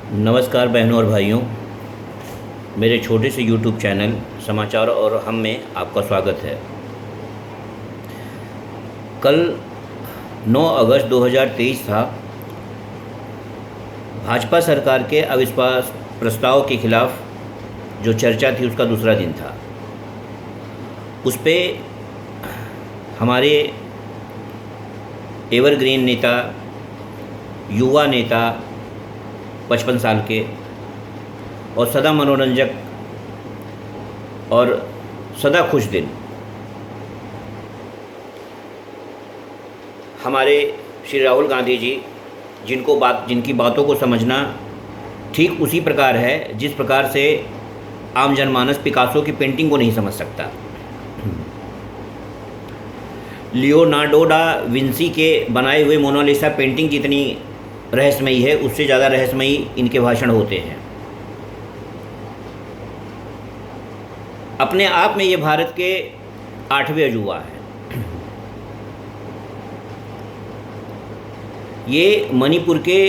नमस्कार बहनों और भाइयों, मेरे छोटे से YouTube चैनल समाचार और हम में आपका स्वागत है। कल 9 अगस्त 2023 था। भाजपा सरकार के अविश्वास प्रस्ताव के खिलाफ जो चर्चा थी उसका दूसरा दिन था। उस पे हमारे एवरग्रीन नेता, युवा नेता 55 साल के और सदा मनोरंजक और सदा खुश दिल हमारे श्री राहुल गांधी जी, जिनकी बातों को समझना ठीक उसी प्रकार है जिस प्रकार से आम जनमानस पिकासो की पेंटिंग को नहीं समझ सकता। लियोनार्डो डा विंसी के बनाए हुए मोनालिसा पेंटिंग जितनी रहस्यमयी है, उससे ज़्यादा रहस्यमयी इनके भाषण होते हैं। अपने आप में ये भारत के 8वें अजूबा है। ये मणिपुर के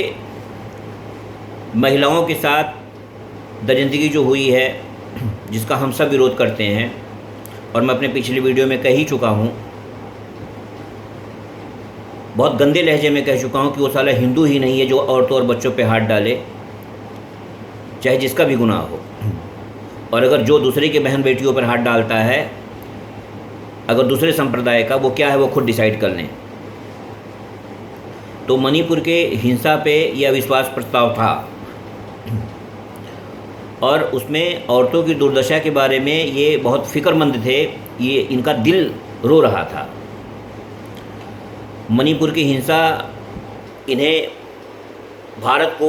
महिलाओं के साथ दरिंदगी जो हुई है, जिसका हम सब विरोध करते हैं और मैं अपने पिछली वीडियो में कह ही चुका हूँ, बहुत गंदे लहजे में कह चुका हूँ कि वो साला हिंदू ही नहीं है जो औरतों और बच्चों पे हाथ डाले, चाहे जिसका भी गुनाह हो। और अगर जो दूसरे के बहन बेटियों पर हाथ डालता है, अगर दूसरे संप्रदाय का, वो क्या है वो खुद डिसाइड कर लें। तो मणिपुर के हिंसा पे यह अविश्वास प्रस्ताव था और उसमें औरतों की दुर्दशा के बारे में ये बहुत फ़िक्रमंद थे। ये इनका दिल रो रहा था। मणिपुर की हिंसा इन्हें भारत को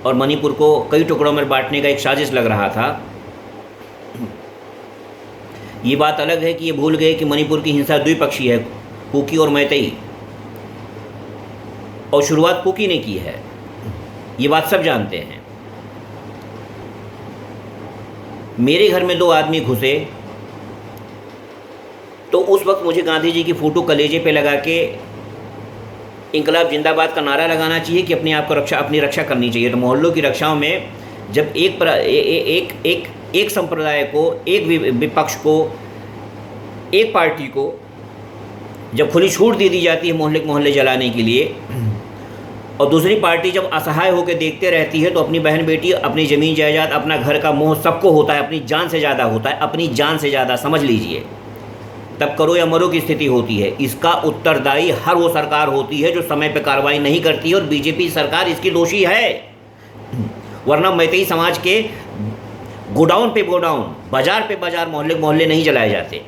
और मणिपुर को कई टुकड़ों में बांटने का एक साजिश लग रहा था। ये बात अलग है कि ये भूल गए कि मणिपुर की हिंसा द्विपक्षीय है, कुकी और मैतेई, और शुरुआत कुकी ने की है। ये बात सब जानते हैं। मेरे घर में 2 आदमी घुसे तो उस वक्त मुझे गांधी जी की फ़ोटो कलेजे पे लगा के इंकलाब जिंदाबाद का नारा लगाना चाहिए कि अपनी रक्षा करनी चाहिए। तो मोहल्लों की रक्षाओं में जब एक संप्रदाय को, एक विपक्ष को, एक पार्टी को जब खुली छूट दे दी जाती है मोहल्ले मोहल्ले जलाने के लिए, और दूसरी पार्टी जब असहाय होकर देखते रहती है, तो अपनी बहन बेटी, अपनी ज़मीन जायदाद, अपना घर का मोह सबको होता है, अपनी जान से ज़्यादा होता है, अपनी जान से ज़्यादा, समझ लीजिए। तब करो या मरो की स्थिति होती है। इसका उत्तरदायी हर वो सरकार होती है जो समय पर कार्रवाई नहीं करती है, और बीजेपी सरकार इसकी दोषी है। वरना मैतेई समाज के गोडाउन पे गोडाउन, बाजार पे बाजार, मोहल्ले मोहल्ले नहीं जलाए जाते।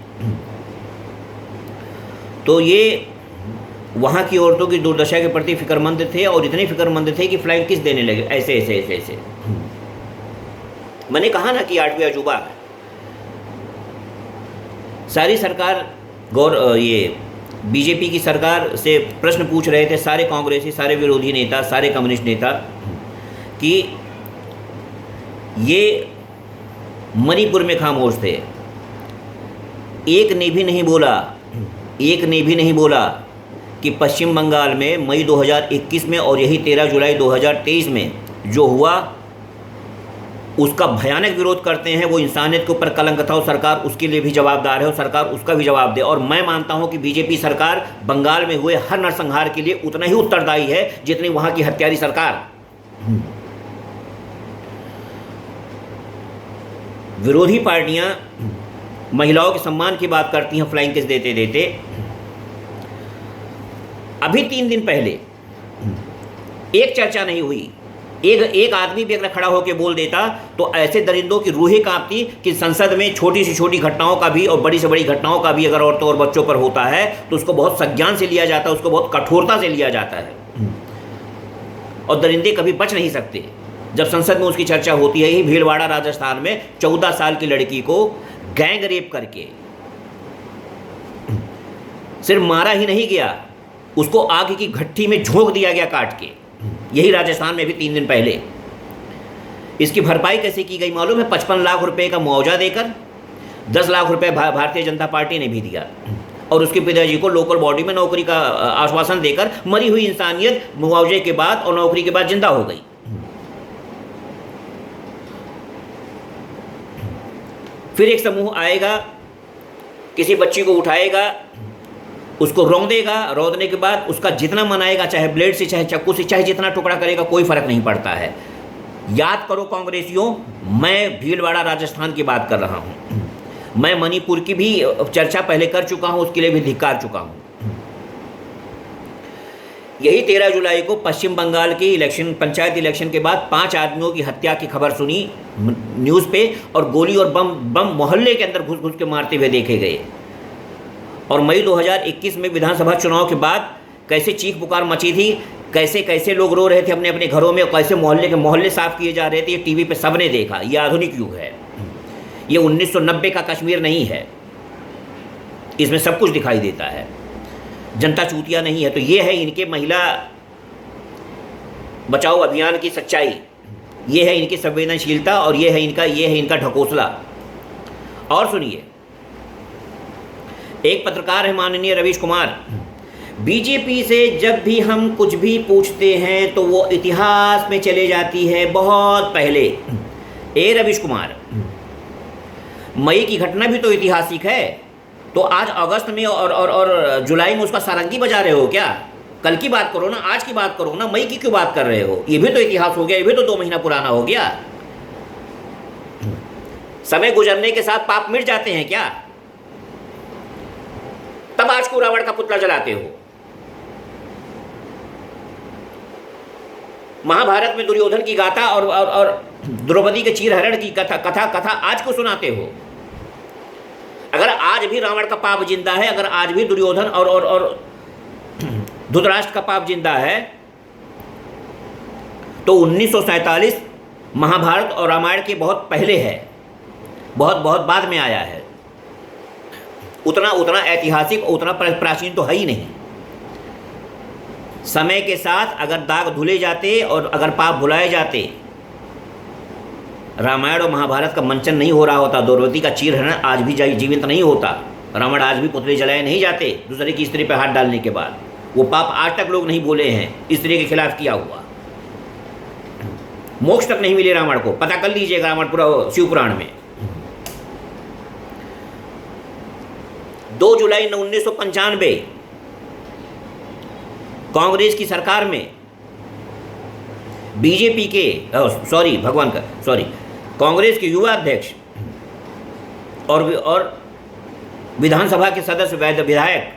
तो ये वहाँ की औरतों की दुर्दशा के प्रति फिक्रमंद थे, और इतने फिक्रमंद थे कि फ्लाइंग किस देने लगे, ऐसे ऐसे ऐसे ऐसे। मैंने कहा ना कि 8वें अजूबा है। सारी सरकार ये बीजेपी की सरकार से प्रश्न पूछ रहे थे सारे कांग्रेसी, सारे विरोधी नेता, सारे कम्युनिस्ट नेता, कि ये मणिपुर में खामोश थे। एक ने भी नहीं बोला कि पश्चिम बंगाल में मई 2021 में और यही 13 जुलाई 2023 में जो हुआ उसका भयानक विरोध करते हैं। वो इंसानियत के ऊपर कलंक था, और सरकार उसके लिए भी जवाबदार है, और सरकार उसका भी जवाब दे। और मैं मानता हूं कि बीजेपी सरकार बंगाल में हुए हर नरसंहार के लिए उतना ही उत्तरदायी है जितनी वहां की हत्यारी सरकार। विरोधी पार्टियां महिलाओं के सम्मान की बात करती हैं फ्लाइंग किस देते देते। अभी 3 दिन पहले एक चर्चा नहीं हुई। एक आदमी भी अगर खड़ा होकर बोल देता तो ऐसे दरिंदों की रूहें कांपती कि संसद में छोटी से छोटी घटनाओं का भी और बड़ी से बड़ी घटनाओं का भी अगर औरतों और बच्चों पर होता है तो उसको बहुत संज्ञान से लिया जाता है, उसको बहुत कठोरता से लिया जाता है, और दरिंदे कभी बच नहीं सकते जब संसद में उसकी चर्चा होती है। यही भीलवाड़ा राजस्थान में 14 साल की लड़की को गैंग रेप करके सिर्फ मारा ही नहीं गया, उसको आग की भट्ठी में झोंक दिया गया काट के। यही राजस्थान में भी 3 दिन पहले। इसकी भरपाई कैसे की गई मालूम है? 55 लाख रुपए का मुआवजा देकर 10 लाख रुपए भारतीय जनता पार्टी ने भी दिया। और उसके पिताजी को लोकल बॉडी में नौकरी का आश्वासन देकर मरी हुई इंसानियत मुआवजे के बाद और नौकरी के बाद जिंदा हो गई। फिर एक समूह आएगा, किसी बच्ची को उठाएगा, उसको रौंद देगा, रौंदने के बाद उसका जितना मनाएगा, चाहे ब्लेड से, चाहे चाकू से, चाहे जितना टुकड़ा करेगा, कोई फर्क नहीं पड़ता है। याद करो कांग्रेसियों, मैं भीलवाड़ा राजस्थान की बात कर रहा हूँ, मैं मणिपुर की भी चर्चा पहले कर चुका हूँ, उसके लिए भी धिक्कार चुका हूँ। यही 13 जुलाई को पश्चिम बंगाल की इलेक्शन, पंचायत इलेक्शन के बाद 5 आदमियों की हत्या की खबर सुनी न्यूज़ पे, और गोली और बम मोहल्ले के अंदर घुस घुस के मारते हुए देखे गए। और मई 2021 में विधानसभा चुनाव के बाद कैसे चीख पुकार मची थी, कैसे कैसे लोग रो रहे थे अपने अपने घरों में, और कैसे मोहल्ले साफ किए जा रहे थे, ये टीवी पे सबने देखा। ये आधुनिक युग है, ये 1990 का कश्मीर नहीं है, इसमें सब कुछ दिखाई देता है, जनता चूतिया नहीं है। तो ये है इनके महिला बचाओ अभियान की सच्चाई, ये है इनकी संवेदनशीलता, और ये है इनका ढकोसला। और सुनिए, एक पत्रकार है माननीय रवीश कुमार, बीजेपी से जब भी हम कुछ भी पूछते हैं तो वो इतिहास में चले जाती है बहुत पहले। ए रवीश कुमार, मई की घटना भी तो ऐतिहासिक है, तो आज अगस्त में और जुलाई में उसका सारंगी बजा रहे हो क्या? कल की बात करो ना, आज की बात करो ना, मई की क्यों बात कर रहे हो? ये भी तो इतिहास हो गया, ये भी तो 2 महीना पुराना हो गया। समय गुजरने के साथ पाप मिट जाते हैं क्या? तब आज को रावण का पुतला जलाते हो। महाभारत में दुर्योधन की गाथा और द्रौपदी के चीरहरण की कथा आज को सुनाते हो। अगर आज भी रावण का पाप जिंदा है, अगर आज भी दुर्योधन और धृतराष्ट्र का पाप जिंदा है, तो 1947 महाभारत और रामायण के बहुत पहले है, बहुत बाद में आया है। उतना ऐतिहासिक, उतना प्राचीन तो है ही नहीं। समय के साथ अगर दाग धुले जाते और अगर पाप भुलाए जाते, रामायण और महाभारत का मंचन नहीं हो रहा होता, द्रौपदी का चीरहरण आज भी जीवित नहीं होता, रावण आज भी पुतले जलाए नहीं जाते दूसरे की स्त्री पर हाथ डालने के बाद। वो पाप आज तक लोग नहीं बोले हैं स्त्री के खिलाफ किया हुआ, मोक्ष तक नहीं मिले रावण को। पता कर लीजिएगा रावण शिव पुराण में। 2 जुलाई 1995 कांग्रेस की सरकार में बीजेपी के कांग्रेस के युवा अध्यक्ष और विधानसभा के सदस्य विधायक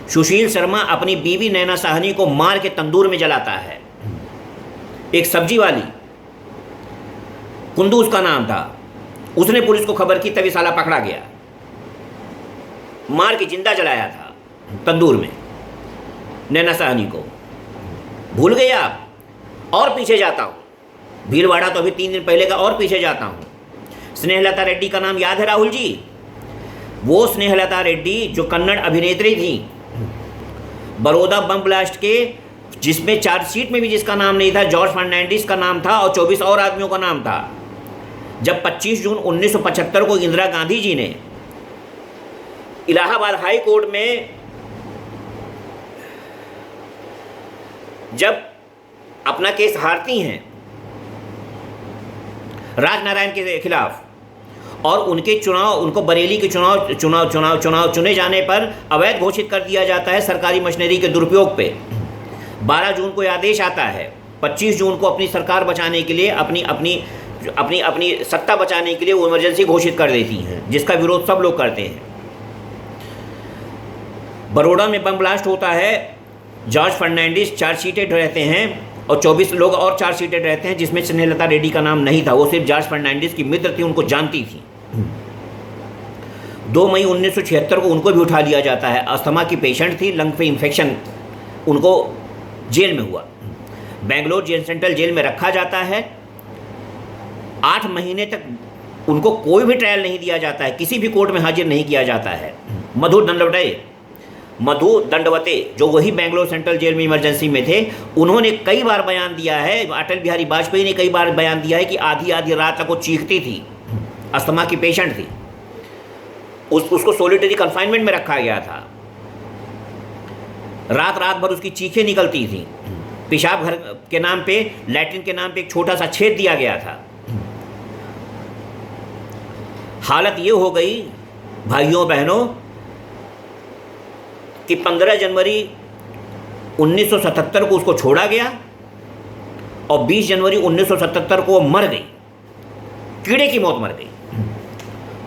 सुशील शर्मा अपनी बीवी नैना साहनी को मार के तंदूर में जलाता है। एक सब्जी वाली, कुंदू उसका नाम था, उसने पुलिस को खबर की, तभी साला पकड़ा गया। मार के जिंदा जलाया था तंदूर में नैना साहनी को। भूल गए आप? और पीछे जाता हूँ, भीलवाड़ा तो अभी 3 दिन पहले का, और पीछे जाता हूँ। स्नेहलता रेड्डी का नाम याद है राहुल जी? वो स्नेहलता रेड्डी जो कन्नड़ अभिनेत्री थी, बड़ौदा बम ब्लास्ट के, जिसमें चार्जशीट में भी जिसका नाम नहीं था, जॉर्ज फर्नांडिस का नाम था और 24 और आदमियों का नाम था। जब 25 जून 1975 को इंदिरा गांधी जी ने इलाहाबाद हाई कोर्ट में जब अपना केस हारती हैं राजनारायण के खिलाफ, और उनको बरेली के चुनाव चुने जाने पर अवैध घोषित कर दिया जाता है सरकारी मशीनरी के दुरुपयोग पे। 12 जून को आदेश आता है, 25 जून को अपनी सरकार बचाने के लिए, अपनी सत्ता बचाने के लिए वो इमरजेंसी घोषित कर देती हैं, जिसका विरोध सब लोग करते हैं। बड़ौदा में बम ब्लास्ट होता है, जॉर्ज फर्नांडिस चार्जशीटेड रहते हैं और 24 लोग और चार्जशीटेड रहते हैं, जिसमें स्नेहलता रेड्डी का नाम नहीं था। वो सिर्फ जॉर्ज फर्नांडिस की मित्र थी, उनको जानती थी। 2 मई 1976 को उनको भी उठा लिया जाता है। अस्थमा की पेशेंट थी, लंग पे इन्फेक्शन, उनको जेल में हुआ, बेंगलोर सेंट्रल जेल में रखा जाता है। 8 महीने तक उनको कोई भी ट्रायल नहीं दिया जाता है, किसी भी कोर्ट में हाजिर नहीं किया जाता है। मधु दंडवते जो वही बेंगलोर सेंट्रल जेल में इमरजेंसी में थे, उन्होंने कई बार बयान दिया है, अटल बिहारी वाजपेयी ने कई बार बयान दिया है कि आधी रात तक वो चीखती थी, अस्थमा की पेशेंट थी, उसको सॉलिटरी कन्फाइनमेंट में रखा गया था। रात भर उसकी चीखें निकलती थी। पेशाब घर के नाम पे, लैट्रिन के नाम पे एक छोटा सा छेद दिया गया था। हालत ये हो गई भाइयों बहनों कि 15 जनवरी 1977 को उसको छोड़ा गया और 20 जनवरी 1977 को वो मर गई, कीड़े की मौत मर गई।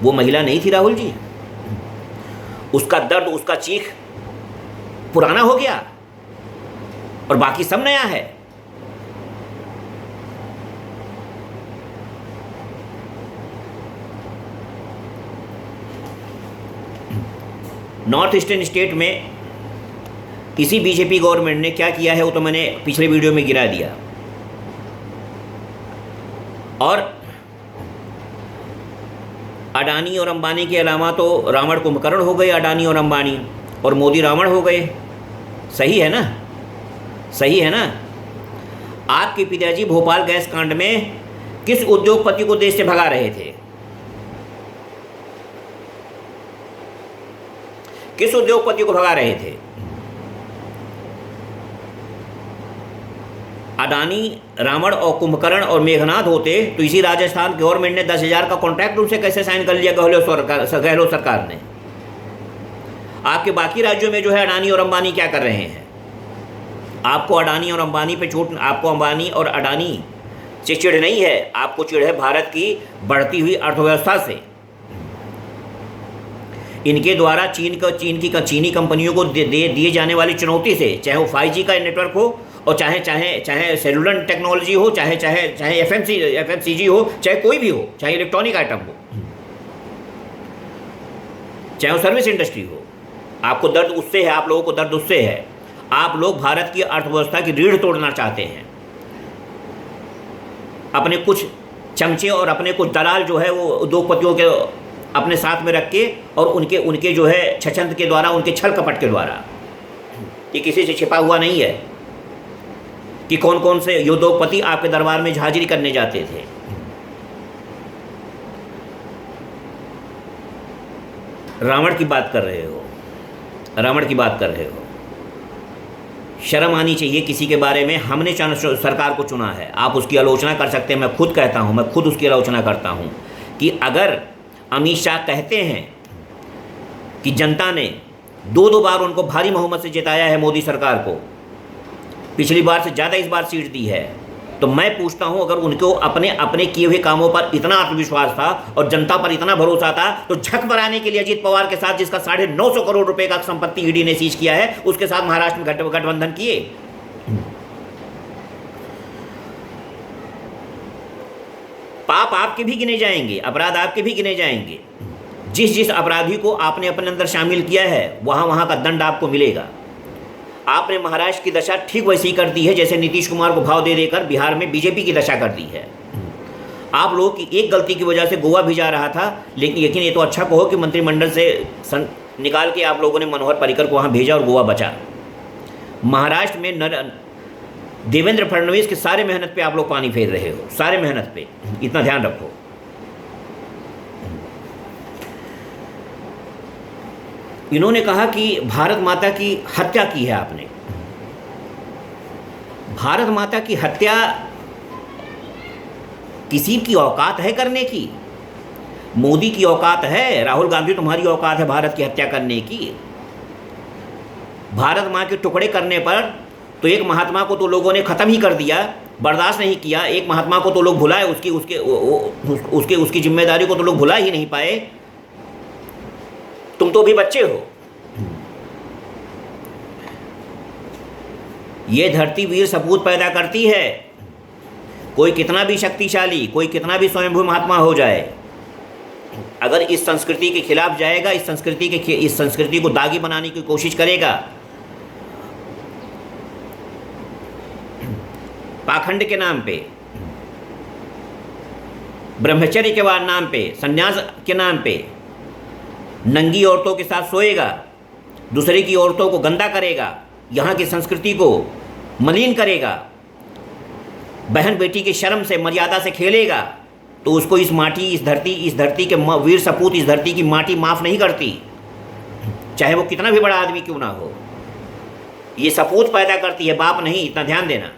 वो महिला नहीं थी राहुल जी, उसका दर्द, उसका चीख पुराना हो गया और बाकी सब नया है। नॉर्थ ईस्टर्न स्टेट में इसी बीजेपी गवर्नमेंट ने क्या किया है वो तो मैंने पिछले वीडियो में गिरा दिया। और अडानी और अंबानी के अलावा तो रावण कुंभकर्ण हो गए अडानी और अंबानी, और मोदी रावण हो गए। सही है ना, सही है ना। आपके पिताजी भोपाल गैस कांड में किस उद्योगपति को देश से भगा रहे थे? किस उद्योगपति को भगा रहे थे? अडानी, रावण और कुंभकर्ण और मेघनाथ होते तो इसी राजस्थान गवर्नमेंट ने 10,000 का कॉन्ट्रैक्ट उनसे कैसे साइन कर लिया गहलोत सरकार ने। आपके बाकी राज्यों में जो है अडानी और अंबानी क्या कर रहे हैं? आपको अडानी और अंबानी पे चोट, आपको अंबानी और अडानी से चिढ़ नहीं है, आपको चिढ़ है भारत की बढ़ती हुई अर्थव्यवस्था से। इनके द्वारा चीनी कंपनियों को दिए जाने वाली चुनौती से, चाहे वो 5G का नेटवर्क हो और चाहे सेलुलर टेक्नोलॉजी हो, चाहे FMCG हो, चाहे कोई भी हो, चाहे इलेक्ट्रॉनिक आइटम हो, चाहे वो सर्विस इंडस्ट्री हो, आपको दर्द उससे है, आप लोगों को दर्द उससे है। आप लोग भारत की अर्थव्यवस्था की रीढ़ तोड़ना चाहते हैं। अपने कुछ चमचे और अपने कुछ दलाल जो है वो उद्योगपतियों के अपने साथ में रख के और उनके जो है छछंद के द्वारा, उनके छल कपट के द्वारा, ये किसी से छिपा हुआ नहीं है कि कौन कौन से उद्योगपति आपके दरबार में हाजिरी करने जाते थे। रावण की बात कर रहे हो, रावण की बात कर रहे हो। शर्म आनी चाहिए किसी के बारे में। हमने सरकार को चुना है, आप उसकी आलोचना कर सकते हैं। मैं खुद कहता हूँ, मैं खुद उसकी आलोचना करता हूँ कि अगर अमित शाह कहते हैं कि जनता ने 2 बार उनको भारी बहुमत से जिताया है मोदी सरकार को, पिछली बार से ज़्यादा इस बार सीट दी है, तो मैं पूछता हूं अगर उनको अपने किए हुए कामों पर इतना आत्मविश्वास था और जनता पर इतना भरोसा था, तो झक बराने के लिए अजीत पवार के साथ, जिसका 950 करोड़ रुपए का संपत्ति ईडी ने सीज किया है, उसके साथ महाराष्ट्र में गठबंधन किए। पाप आपके भी गिने जाएंगे, अपराध आपके भी गिने जाएंगे। जिस अपराधी को आपने अपने अंदर शामिल किया है वहां का दंड आपको मिलेगा। आपने महाराष्ट्र की दशा ठीक वैसी ही कर दी है जैसे नीतीश कुमार को भाव दे देकर बिहार में बीजेपी की दशा कर दी है। आप लोगों की एक गलती की वजह से गोवा भी जा रहा था, लेकिन ये तो अच्छा कहो कि मंत्रिमंडल से निकाल के आप लोगों ने मनोहर पर्रिकर को वहाँ भेजा और गोवा बचा। महाराष्ट्र में देवेंद्र फडणवीस के सारे मेहनत पे आप लोग पानी फेर रहे हो, सारे मेहनत पे, इतना ध्यान रखो। इन्होंने कहा कि भारत माता की हत्या की है आपने। भारत माता की हत्या किसी की औकात है करने की? मोदी की औकात है, राहुल गांधी तुम्हारी औकात है भारत की हत्या करने की? भारत माँ के टुकड़े करने पर तो एक महात्मा को तो लोगों ने ख़त्म ही कर दिया, बर्दाश्त नहीं किया। एक महात्मा को तो लोग भुलाए, उसकी जिम्मेदारी को तो लोग भुला ही नहीं पाए। तुम तो भी बच्चे हो। ये धरती वीर सपूत पैदा करती है। कोई कितना भी शक्तिशाली, कोई कितना भी स्वयंभू महात्मा हो जाए, अगर इस संस्कृति के खिलाफ जाएगा, इस संस्कृति को दागी बनाने की कोशिश करेगा, पाखंड के नाम पे, ब्रह्मचर्य के नाम पे, संन्यास के नाम पे, नंगी औरतों के साथ सोएगा, दूसरे की औरतों को गंदा करेगा, यहाँ की संस्कृति को मलिन करेगा, बहन बेटी की शर्म से, मर्यादा से खेलेगा, तो उसको इस धरती के वीर सपूत, इस धरती की माटी माफ़ नहीं करती, चाहे वो कितना भी बड़ा आदमी क्यों ना हो। ये सपूत पैदा करती है, बाप नहीं, इतना ध्यान देना।